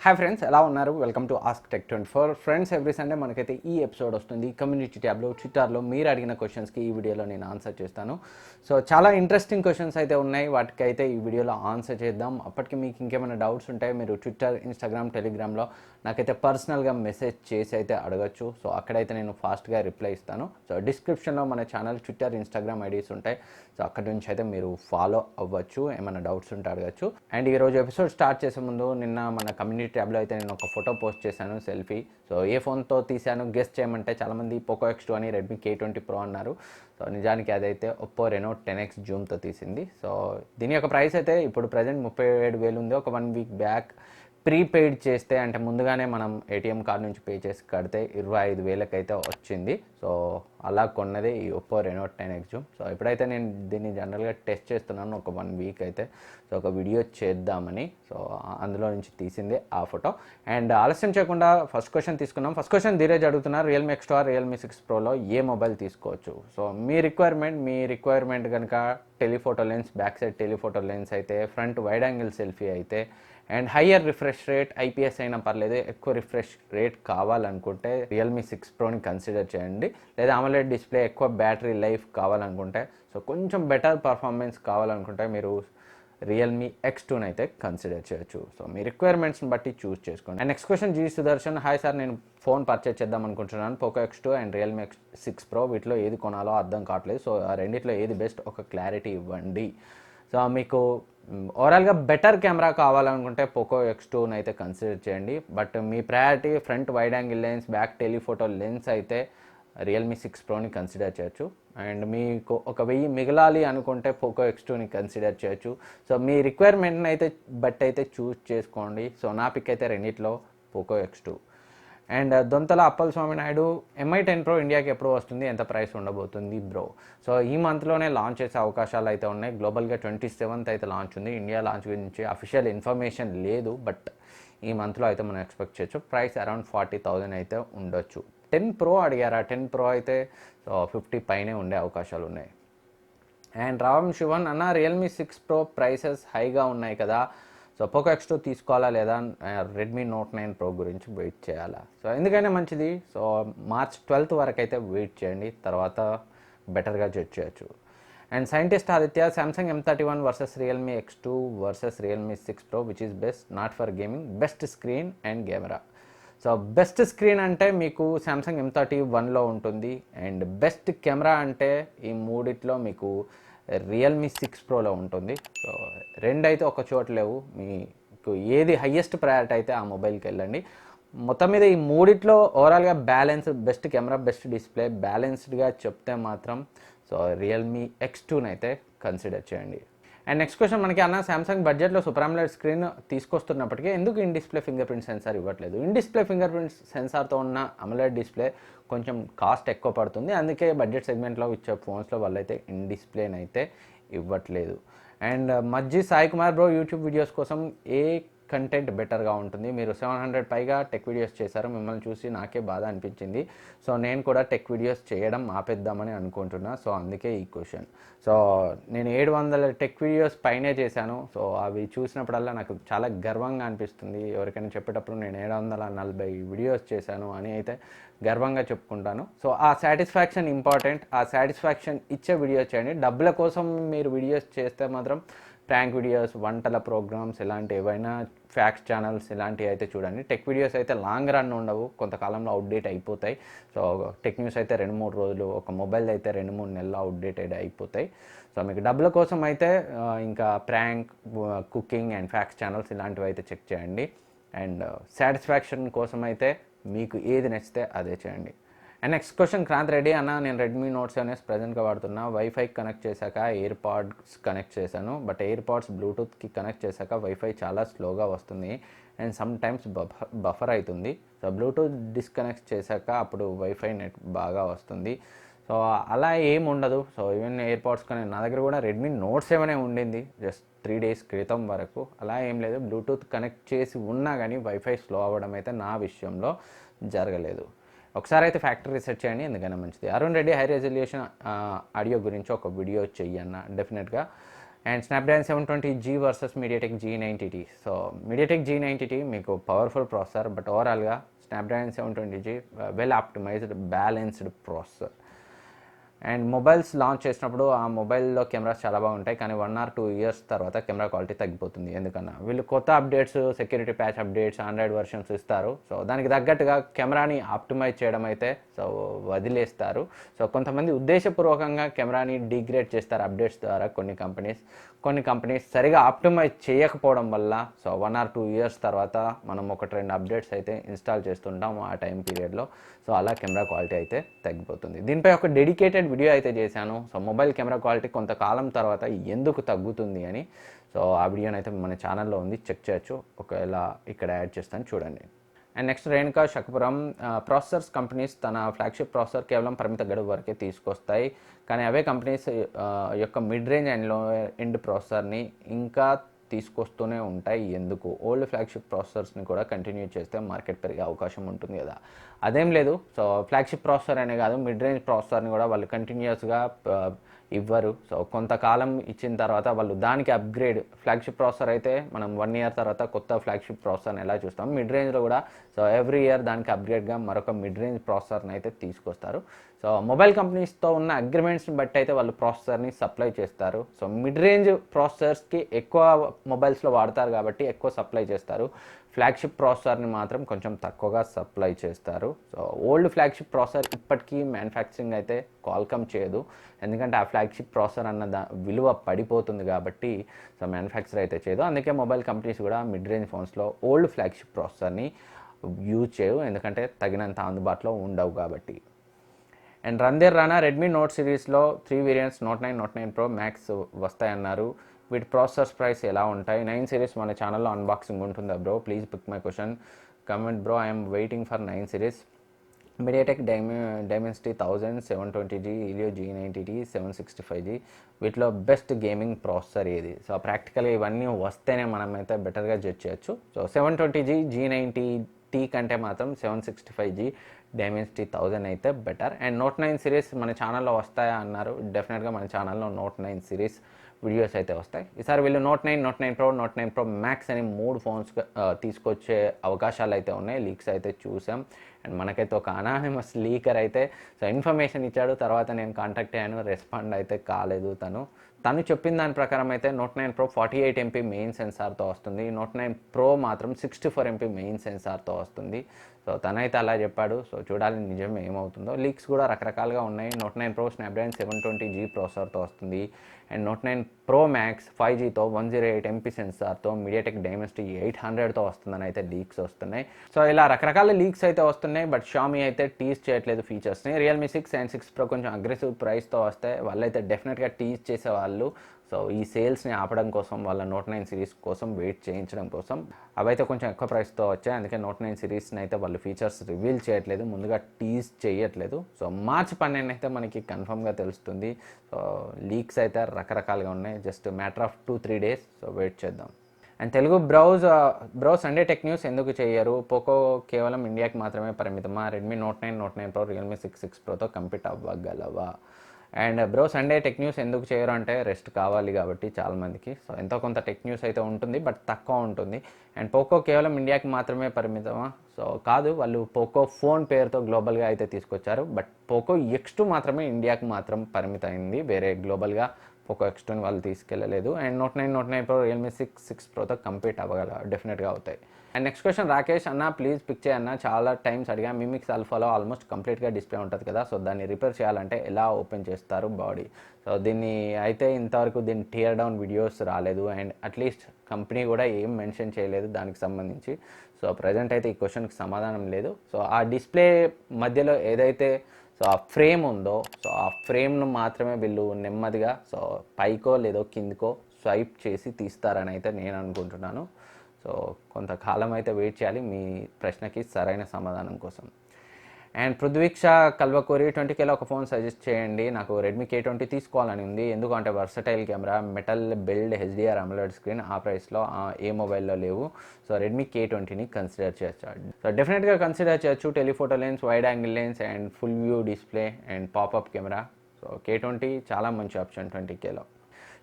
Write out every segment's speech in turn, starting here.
Hi friends, ఎలా ఉన్నారు? Welcome to ask tech 24. Friends, every Sunday మనకైతే ఈ ఎపిసోడ్ వస్తుంది. కమ్యూనిటీ ట్యాబ్లో ట్విట్టర్లో మీరు అడిగిన క్వశ్చన్స్కి ఈ వీడియోలో నేను ఆన్సర్ చేస్తాను. సో చాలా ఇంట్రెస్టింగ్ క్వశ్చన్స్ అయితే ఉన్నాయి, వాటికైతే ఈ వీడియోలో ఆన్సర్ చేద్దాం. అప్పటికి మీకు ఇంకేమైనా డౌట్స్ ఉంటాయి మీరు ట్విట్టర్, ఇన్స్టాగ్రామ్, టెలిగ్రామ్లో నాకైతే పర్సనల్గా మెసేజ్ చేసి అయితే అడగచ్చు. సో అక్కడైతే నేను ఫాస్ట్గా రిప్లై ఇస్తాను. సో డిస్క్రిప్షన్లో మన ఛానల్ ట్విట్టర్, ఇన్స్టాగ్రామ్ ఐడీస్ ఉంటాయి. సో అక్కడి నుంచి అయితే మీరు ఫాలో అవ్వచ్చు, ఏమైనా డౌట్స్ ఉంటే అడగచ్చు. అండ్ ఈరోజు ఎపిసోడ్ స్టార్ట్ చేసే ముందు నిన్న మన కమ్యూనిటీ ట్యాబ్లో అయితే నేను ఒక ఫోటో పోస్ట్ చేశాను, సెల్ఫీ. సో ఏ ఫోన్తో తీశాను గెస్ట్ చేయమంటే చాలామంది పోకో X2 అని రెడ్మీ K20 Pro అన్నారు. సో నిజానికి అదైతే ఒప్పో రెనో 10X జూమ్తో తీసింది. సో దీని యొక్క ప్రైస్ అయితే ఇప్పుడు ప్రజెంట్ 37,000 ఉంది. ఒక 1 వీక్ బ్యాక్ ప్రీపెయిడ్ చేస్తే, అంటే ముందుగానే మనం ఏటీఎం కార్డు నుంచి పే చేసి కడితే 25,000కి అయితే వచ్చింది. సో అలా కొన్నదే ఈ Oppo Reno 10X Zoom. So ఇప్పుడైతే నేను దీన్ని జనరల్గా టెస్ట్ చేస్తున్నాను ఒక 1 వీక్ అయితే. సో ఒక వీడియో చేద్దామని, సో అందులో నుంచి తీసింది ఆ ఫోటో. అండ్ ఆలస్యం చేయకుండా ఫస్ట్ క్వశ్చన్ తీసుకున్నాం. ఫస్ట్ క్వశ్చన్ ధీరేజ్ అడుగుతున్నారు, రియల్మీ X2 రియల్మీ 6 ప్రోలో ఏ మొబైల్ తీసుకోవచ్చు? సో మీ రిక్వైర్మెంట్ కనుక telephoto lens, back side telephoto lens అయితే, ఫ్రంట్ వైడ్ యాంగిల్ సెల్ఫీ అయితే, and higher refresh rate, IPS అయినా పర్లేదు, ఎక్కువ రిఫ్రెష్ రేట్ కావాలనుకుంటే రియల్మీ 6 ప్రోని కన్సిడర్ చేయండి. లేదా AMOLED డిస్ప్లే, ఎక్కువ బ్యాటరీ లైఫ్ కావాలనుకుంటే, సో కొంచెం బెటర్ పర్ఫార్మెన్స్ కావాలనుకుంటే మీరు రియల్మీ X2 అయితే కన్సిడర్ చేయొచ్చు. సో మీ రిక్వైర్మెంట్స్ని బట్టి చూస్ చేసుకోండి. And next question G Sudarshan, hi sir, నేను ఫోన్ పర్చేజ్ చేద్దాం అనుకుంటున్నాను, Poco X2 and Realme 6 pro. వీటిలో ఏది కొనాలో అర్థం కావట్లేదు. సో ఆ రెండిట్లో ఏది బెస్ట్, ఒక క్లారిటీ ఇవ్వండి. సో మీకు ఓవరాల్గా బెటర్ కెమెరా కావాలనుకుంటే పోకో X2 అయితే కన్సిడర్ చేయండి. But me priority front wide angle lens, back telephoto lens అయితే రియల్మీ 6 ప్రోని కన్సిడర్ చేయొచ్చు. అండ్ మీకు ఒక 1000 మిగలాలి అనుకుంటే పోకో X2ని కన్సిడర్ చేయొచ్చు. సో మీ రిక్వైర్మెంట్ని అయితే బట్ అయితే చూస్ చేసుకోండి. సో నా పిక్ అయితే రెండిట్లో Poco X2. And Dontala Appal Swamy Naidu, MI 10 Pro ఇండియాకి ఎప్పుడు వస్తుంది, ఎంత ప్రైస్ ఉండబోతుంది బ్రో? సో ఈ మంత్లోనే లాంచ్ చేసే అవకాశాలు అయితే ఉన్నాయి. గ్లోబల్గా 27th అయితే లాంచ్ ఉంది. ఇండియా లాంచ్ గురించి అఫీషియల్ ఇన్ఫర్మేషన్ లేదు, బట్ ఈ మంత్లో అయితే మనం ఎక్స్పెక్ట్ చేయొచ్చు. ప్రైస్ అరౌండ్ 40,000 అయితే ఉండొచ్చు. 10 Pro అడిగారా? 10 Pro అయితే సో 50 పైనే ఉండే అవకాశాలు ఉన్నాయి. అండ్ రామ్ శివన్ అన్న, రియల్మీ 6 Pro ప్రైసెస్ హైగా ఉన్నాయి కదా, సో పోకో X2 తీసుకోవాలా లేదా రెడ్మీ నోట్ 9 Pro గురించి వెయిట్ చేయాలా? సో ఎందుకైనా మంచిది, సో మార్చ్ 12th వరకు అయితే వెయిట్ చేయండి, తర్వాత బెటర్గా జడ్జ్ చేయొచ్చు. And scientist Aditya, Samsung M31 versus Realme X2 versus Realme 6 Pro, which is best, not for gaming, best screen and camera. So best screen అంటే మీకు సామ్సంగ్ M31లో ఉంటుంది. అండ్ బెస్ట్ కెమెరా అంటే ఈ మూడిట్లో మీకు రియల్మీ 6 ప్రోలో ఉంటుంది. సో రెండైతే ఒక చోట లేవు, మీకు ఏది హయ్యెస్ట్ ప్రయారిటీ అయితే ఆ మొబైల్కి వెళ్ళండి. మొత్తం మీద ఈ మూడిట్లో ఓవరాల్గా balance, best camera, best display, బ్యాలెన్స్డ్గా చెప్తే మాత్రం సో రియల్మీ X2 అయితే కన్సిడర్ చేయండి. అండ్ నెక్స్ట్ క్వశ్చన్ మనకి, అన్న సామ్సంగ్ బడ్జెట్లో సూపర్ AMOLED స్క్రీన్ తీసుకొస్తున్నప్పటికీ ఎందుకు in display finger print censor ఇవ్వట్లేదు? ఇన్ డిస్ప్లే ఫింగర్ ప్రింట్ సెన్సార్తో ఉన్న AMOLED డిస్ప్లే కొంచెం కాస్ట్ ఎక్కువ పడుతుంది, అందుకే బడ్జెట్ సెగ్మెంట్లో ఇచ్చే ఫోన్స్లో వాళ్ళైతే ఇన్ డిస్ప్లేని అయితే ఇవ్వట్లేదు. And Majji Sai Kumar, bro YouTube videos కోసం ఏ కంటెంట్ బెటర్గా ఉంటుంది? మీరు 700 పైగా టెక్ వీడియోస్ చేశారు, మిమ్మల్ని చూసి నాకే బాధ అనిపించింది. సో నేను కూడా టెక్ వీడియోస్ చేయడం ఆపేద్దామని అనుకుంటున్నా. సో అందుకే ఈ క్వశ్చన్. సో నేను 700 టెక్ వీడియోస్ పైనే చేశాను. సో అవి చూసినప్పుడల్లా నాకు చాలా గర్వంగా అనిపిస్తుంది. ఎవరికైనా చెప్పేటప్పుడు నేను 740 వీడియోస్ చేశాను అని అయితే గర్వంగా చెప్పుకుంటాను. సో ఆ సాటిస్ఫాక్షన్ ఇంపార్టెంట్. ఆ సాటిస్ఫాక్షన్ ఇచ్చే వీడియోస్ చేయండి. డబ్బుల కోసం మీరు వీడియోస్ చేస్తే మాత్రం ప్రాంక్ వీడియోస్, వంటల ప్రోగ్రామ్స్, ఇలాంటి ఏవైనా ఫ్యాక్స్ ఛానల్స్ ఇలాంటివి అయితే చూడండి. టెక్ వీడియోస్ అయితే లాంగ్ రన్ ఉండవు, కొంతకాలంలో అవుట్డేట్ అయిపోతాయి. సో టెక్ న్యూస్ అయితే 2-3 రోజులు, ఒక మొబైల్ అయితే 2-3 నెలలు అవుట్డేటెడ్ అయిపోతాయి. సో మీకు డబ్బుల కోసం అయితే ఇంకా prank, cooking and facts channels ఇలాంటివి అయితే చెక్ చేయండి. అండ్ సాటిస్ఫాక్షన్ కోసం అయితే మీకు ఏది నచ్చితే అదే చేయండి. And next question Kranth Reddy, అన్న నేను రెడ్మీ నోట్ 7S ప్రజెంట్గా వాడుతున్నా, వైఫై కనెక్ట్ చేశాక ఎయిర్ పాడ్స్ కనెక్ట్ చేశాను, బట్ ఎయిర్ పాడ్స్ బ్లూటూత్కి కనెక్ట్ చేశాక వైఫై చాలా స్లోగా వస్తుంది అండ్ సమ్ టైమ్స్ బఫర్ అవుతుంది. సో బ్లూటూత్ డిస్కనెక్ట్ చేశాక అప్పుడు వైఫై నెట్ బాగా వస్తుంది. సో అలా ఏం ఉండదు. సో ఈవెన్ ఎయిర్ పాడ్స్ కానీ నా దగ్గర కూడా రెడ్మీ నోట్ 7 ఉండింది జస్ట్ 3 days క్రితం వరకు. అలా ఏం లేదు, బ్లూటూత్ కనెక్ట్ చేసి ఉన్నా కానీ వైఫై స్లో అవ్వడం అయితే నా విషయంలో జరగలేదు. ఒకసారి అయితే ఫ్యాక్టరీ రీసెర్చ్ చేయండి, ఎందుకైనా మంచిది. Arun Reddy, high resolution audio గురించి ఒక వీడియో చెయ్యన్న, డెఫినెట్గా. And Snapdragon 720G versus MediaTek G90T. So MediaTek G90T మీకు పవర్ఫుల్ ప్రాసెసర్, బట్ ఓవరాల్గా Snapdragon 720G well optimised balanced processor. And mobiles launch చేసినప్పుడు ఆ మొబైల్లో కెమెరాస్ చాలా బాగుంటాయి, కానీ 1 or 2 years తర్వాత కెమెరా క్వాలిటీ తగ్గిపోతుంది. ఎందుకన్నా వీళ్ళు కొత్త updates, security patch updates, Android versions ఇస్తారు. సో దానికి తగ్గట్టుగా కెమెరాని ఆప్టిమైజ్ చేయడం అయితే సో వదిలేస్తారు. సో కొంతమంది ఉద్దేశపూర్వకంగా కెమెరాని డిగ్రేడ్ చేస్తారు అప్డేట్స్ ద్వారా. కొన్ని కంపెనీస్ సరిగా ఆప్టిమైజ్ చేయకపోవడం వల్ల సో 1 or 2 years తర్వాత మనం 1-2 అప్డేట్స్ అయితే ఇన్స్టాల్ చేస్తుంటాం ఆ టైం పీరియడ్లో. సో అలా కెమెరా క్వాలిటీ అయితే తగ్గిపోతుంది. దీనిపై ఒక డెడికేటెడ్ వీడియో అయితే చేశాను. సో మొబైల్ కెమెరా క్వాలిటీ కొంతకాలం తర్వాత ఎందుకు తగ్గుతుంది అని. సో ఆ వీడియోని అయితే మన ఛానల్లో ఉంది, చెక్ చేయొచ్చు. ఒకవేళ ఇక్కడ యాడ్ చేస్తాను చూడండి. And next Renuka Sakapuram, processors companies తన ఫ్లాగ్షిప్ ప్రాసెసర్ కేవలం పరిమిత గడువు వరకే తీసుకొస్తాయి, కానీ అవే కంపెనీస్ యొక్క mid range and low end ప్రాసెసర్ని ఇంకా తీసుకొస్తూనే ఉంటాయి. ఎందుకు? ఓల్డ్ ఫ్లాగ్షిప్ ప్రాసెసర్స్ని కూడా కంటిన్యూ చేస్తే మార్కెట్ పెరిగే అవకాశం ఉంటుంది కదా. అదేం లేదు. సో ఫ్లాగ్షిప్ ప్రాసెసర్ అనే కాదు, మిడ్ రేంజ్ ప్రాసెసర్ని కూడా వాళ్ళు కంటిన్యూస్గా ఇవ్వరు. సో కొంతకాలం ఇచ్చిన తర్వాత వాళ్ళు దానికి అప్గ్రేడ్, ఫ్లాగ్షిప్ ప్రాసెసర్ అయితే మనం 1 year తర్వాత కొత్త ఫ్లాగ్షిప్ ప్రాసెసర్ని ఎలా చూస్తాం, మిడ్ రేంజ్లో కూడా సో ఎవ్రీ ఇయర్ దానికి అప్గ్రేడ్గా మరొక మిడ్ రేంజ్ ప్రాసెసర్ని అయితే తీసుకొస్తారు. సో మొబైల్ కంపెనీస్తో ఉన్న అగ్రిమెంట్స్ని బట్టి అయితే వాళ్ళు ప్రాసెసర్ని సప్లై చేస్తారు. సో మిడ్ రేంజ్ ప్రాసెసర్స్కి ఎక్కువ మొబైల్స్లో వాడతారు కాబట్టి ఎక్కువ సప్లై చేస్తారు. ఫ్లాగ్షిప్ ప్రాసెసర్ని మాత్రం కొంచెం తక్కువగా సప్లై చేస్తారు. సో ఓల్డ్ ఫ్లాగ్షిప్ ప్రాసెసర్ ఇప్పటికీ మ్యానుఫ్యాక్చరింగ్ అయితే క్వాల్కమ్ చేయదు, ఎందుకంటే ఆ ఫ్లాగ్షిప్ ప్రాసెసర్ అన్న విలువ పడిపోతుంది కాబట్టి సో మ్యానుఫ్యాక్చర్ అయితే చేయదు. అందుకే మొబైల్ కంపెనీస్ కూడా మిడ్ రేంజ్ ఫోన్స్లో ఓల్డ్ ఫ్లాగ్షిప్ ప్రాసెసర్ని యూజ్ చేయవు, ఎందుకంటే తగినంత అందుబాటులో ఉండవు కాబట్టి. And Randhir Rana, Redmi note సిరీస్లో 3 variants Note 9, Note 9 Pro Max వస్తాయన్నారు. వీటి ప్రాసెసర్స్ ప్రైస్ ఎలా ఉంటాయి? 9 సిరీస్ మన ఛానల్లో అన్బాక్సింగ్ ఉంటుందా bro? Please pick my question. Comment bro, I'm waiting for 9 సిరీస్. MediaTek Dimensity 1000, 720G, Helio G90T, 765G, వీటిలో బెస్ట్ గేమింగ్ ప్రాసెసర్ ఏది? సో ప్రాక్టికల్గా ఇవన్నీ వస్తేనే మనం అయితే బెటర్గా జడ్జ్ చేయొచ్చు. సో 720G G90T కంటే మాత్రం 765G డైమెన్సిటీ 1000 అయితే బెటర్. అండ్ Note 9 సిరీస్ మన ఛానల్లో వస్తాయా అన్నారు. డెఫినెట్గా మన ఛానల్లో Note 9 సిరీస్ వీడియోస్ అయితే వస్తాయి. ఈసారి వీళ్ళు Note 9, Note 9 Pro, Note 9 Pro Max అని 3 ఫోన్స్ తీసుకొచ్చే అవకాశాలు అయితే ఉన్నాయి. లీక్స్ అయితే చూసాం. అండ్ మనకైతే ఒక అనానిమస్ లీకర్ అయితే సో ఇన్ఫర్మేషన్ ఇచ్చాడు. తర్వాత నేను కాంటాక్ట్ అయ్యాను, రెస్పాండ్ అయితే కాలేదు. తను చెప్పిన దాని ప్రకారం అయితే Note 9 Pro 48 MP మెయిన్ సెన్సార్తో వస్తుంది. Note 9 Pro మాత్రం 64 MP మెయిన్ సెన్సార్తో వస్తుంది. సో తనైతే అలా చెప్పాడు. సో చూడాలి నిజం ఏమవుతుందో. లీక్స్ కూడా రకరకాలుగా ఉన్నాయి. Note 9 Pro స్నాప్డ్రాగన్ 720G ప్రాసెసర్తో వస్తుంది. అండ్ Note 9 Pro Max 5Gతో 108 MP సెన్సార్తో మీడియాటెక్ డైమెన్సిటీ 800తో వస్తుందని అయితే లీక్స్ వస్తున్నాయి. సో ఇలా రకరకాల లీక్స్ అయితే వస్తున్నాయి, బట్ షామీ అయితే టీజ్ చేయట్లేదు ఫీచర్స్ని. రియల్మీ 6 అండ్ 6 Pro కొంచెం అగ్రెసివ్ ప్రైస్తో వస్తే వాళ్ళైతే డెఫినెట్గా టీజ్ చేసేవాళ్ళు. సో ఈ సేల్స్ని ఆపడం కోసం, వాళ్ళ Note 9 సిరీస్ కోసం వెయిట్ చేయించడం కోసం అవైతే కొంచెం ఎక్కువ ప్రైస్తో వచ్చాయి. అందుకే Note 9 సిరీస్ని అయితే వాళ్ళు ఫీచర్స్ రివీల్ చేయట్లేదు, ముందుగా టీజ్ చేయట్లేదు. సో మార్చి 12 అయితే మనకి కన్ఫర్మ్గా తెలుస్తుంది. సో లీక్స్ అయితే రకరకాలుగా ఉన్నాయి. Just matter of 2-3 days. So wait చేద్దాం. And Telugu bro Sunday tech news ఎందుకు చేయరు? పోకో కేవలం ఇండియాకి మాత్రమే పరిమితమా? Redmi Note 9, Note 9 Pro, Realme 6 Proతో కంపీట్ అవ్వగలవా? And bro Sunday tech news ఎందుకు చేయరు అంటే రెస్ట్ కావాలి కాబట్టి చాలామందికి. సో ఎంతో కొంత టెక్ న్యూస్ అయితే ఉంటుంది, బట్ తక్కువ ఉంటుంది. అండ్ పోకో కేవలం ఇండియాకి మాత్రమే పరిమితమా? సో కాదు, వాళ్ళు పోకో ఫోన్ పేరుతో గ్లోబల్గా అయితే తీసుకొచ్చారు, బట్ పోకో X2 మాత్రమే ఇండియాకి మాత్రం పరిమితమైంది. వేరే గ్లోబల్గా పోకో X2ని వాళ్ళు తీసుకెళ్ళలేదు. అండ్ Note 9 Pro, రియల్మీ 6 Proతో కంపీట్ డెఫినెట్గా అవుతాయి. అండ్ నెక్స్ట్ క్వశ్చన్, రాకేష్ అన్న ప్లీజ్ పిక్ చేయన్న, చాలా టైమ్స్ అడిగా. మిమిక్స్ ఆల్ఫాలో ఆల్మోస్ట్ కంప్లీట్గా డిస్ప్లే ఉంటుంది కదా, సో దాన్ని రిపేర్ చేయాలంటే ఎలా ఓపెన్ చేస్తారు బాడీ? సో దీన్ని అయితే ఇంతవరకు దీన్ని టియర్ డౌన్ వీడియోస్ రాలేదు, అండ్ అట్లీస్ట్ కంపెనీ కూడా ఏం మెన్షన్ చేయలేదు దానికి సంబంధించి. సో ప్రజెంట్ అయితే ఈ క్వశ్చన్కి సమాధానం లేదు. సో ఆ డిస్ప్లే మధ్యలో ఏదైతే సో ఆ ఫ్రేమ్ ఉందో, సో ఆ ఫ్రేమ్ను మాత్రమే వీళ్ళు నెమ్మదిగా సో పైకో లేదో కిందికో స్వైప్ చేసి తీస్తారని అయితే నేను అనుకుంటున్నాను. సో కొంతకాలం అయితే వెయిట్ చేయాలి మీ ప్రశ్నకి సరైన సమాధానం కోసం. అండ్ పృథ్వీక్ష కల్వకూరి, 20Kలో ఒక ఫోన్ సజెస్ట్ చేయండి. నాకు రెడ్మీ K20 తీసుకోవాలని ఉంది, ఎందుకంటే versatile camera, metal build, HDR AMOLED screen. ఆ ప్రైస్లో ఏ మొబైల్లో లేవు. సో రెడ్మీ K20ని కన్సిడర్ చేయొచ్చు. సో డెఫినెట్గా కన్సిడర్ చేయొచ్చు. Telephoto lens, wide angle lens, and full view display, and pop up camera. So K20 చాలా మంచి ఆప్షన్ 20Kలో.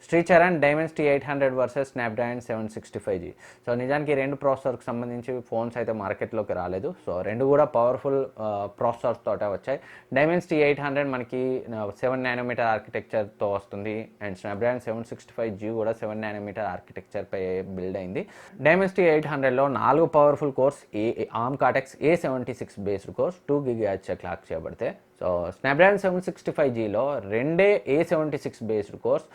Sri Charan Dimensity 800 versus Snapdragon 765G. So నిజానికి రెండు ప్రాసెసర్కి సంబంధించి ఫోన్స్ అయితే మార్కెట్లోకి రాలేదు. సో రెండు కూడా పవర్ఫుల్ ప్రాసెసర్స్ తోటే వచ్చాయి. డైమెన్సిటీ 800 మనకి 7 నానోమీటర్ ఆర్కిటెక్చర్తో వస్తుంది అండ్ స్నాప్డ్రాగన్ 765G కూడా 7 నానోమీటర్ ఆర్కిటెక్చర్పై బిల్డ్ అయింది. డైమెన్సిటీ 800లో 4 powerful cores arm cortex A76 based cores 2 GHz clock చేయబడితే, సో స్నాప్డ్రాగన్ 765Gలో రెండే A76 బేస్డ్ కోర్స్,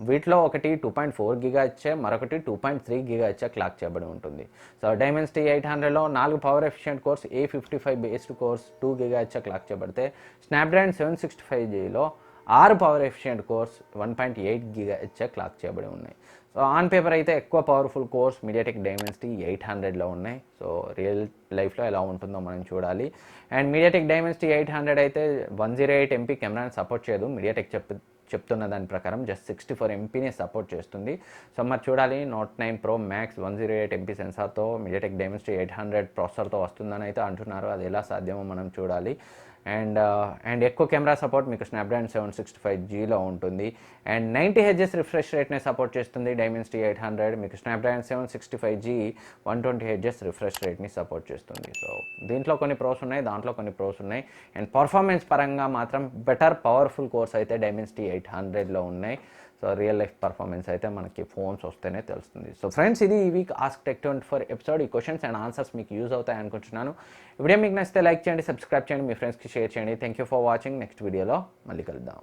వీటిలో ఒకటి 2.4 GHz మరొకటి 2.3 GHz క్లాక్ చేయబడి ఉంటుంది. సో డైమెన్సిటీ 800లో 4 power efficient cores A55 based cores 2 GHz clock చేయబడితే, స్నాప్డ్రాగన్ 765Gలో 6 power efficient cores 1.8 GHz clock చేయబడి ఉన్నాయి. సో ఆన్ పేపర్ అయితే ఎక్కువ పవర్ఫుల్ కోర్స్ మీడియాటెక్ డైమెన్సిటీ 800లో ఉన్నాయి. సో రియల్ లైఫ్లో ఎలా ఉంటుందో మనం చూడాలి. అండ్ మీడియాటెక్ డైమెన్సిటీ 800 అయితే 108 MP కెమెరాని సపోర్ట్ చేయదు. మీడియాటెక్ చెప్తున్న దాని ప్రకారం జస్ట్ 64 MPని సపోర్ట్ చేస్తుంది. సో మరి చూడాలి, Note 9 Pro Max 108 MP సెన్సార్తో మీడియాటెక్ డైమెన్సిటీ 800 ప్రాసెసర్తో వస్తుందని అయితే అంటున్నారు. అది ఎలా సాధ్యమో మనం చూడాలి. అండ్ ఎక్కువ కెమెరా సపోర్ట్ మీకు స్నాప్డ్రాగన్ 765Gలో ఉంటుంది. అండ్ 90 Hz రిఫ్రెష్ రేట్ని సపోర్ట్ చేస్తుంది డైమెన్సిటీ 800. మీకు స్నాప్డ్రాగన్ 765G 120 Hz రిఫ్రెష్ రేట్ని సపోర్ట్ చేస్తుంది. సో దీంట్లో కొన్ని ప్రోస్ ఉన్నాయి, దాంట్లో కొన్ని ప్రోస్ ఉన్నాయి. అండ్ పర్ఫార్మెన్స్ పరంగా మాత్రం బెటర్ పవర్ఫుల్ కోర్స్ అయితే డైమెన్సిటీ 800లో ఉన్నాయి. సో రియల్ లైఫ్ పర్ఫార్మెన్స్ అయితే మనకి ఫోన్స్ వస్తేనే తెలుస్తుంది. సో ఫ్రెండ్స్, ఇది ఈ వీక్ ఆస్క్ టెక్ 24 ఎపిసోడ్. ఈ క్వశ్చన్స్ అండ్ ఆన్సర్స్ మీకు యూజ్ అవుతాయి అనుకుంటున్నాను. ఈ వీడియో మీకు నచ్చితే లైక్ చేయండి, సబ్స్క్రైబ్ చేయండి, మీ ఫ్రెండ్స్కి షేర్ చేయండి. Thank you for watching. Next వీడియోలో మళ్ళీ కలుద్దాం.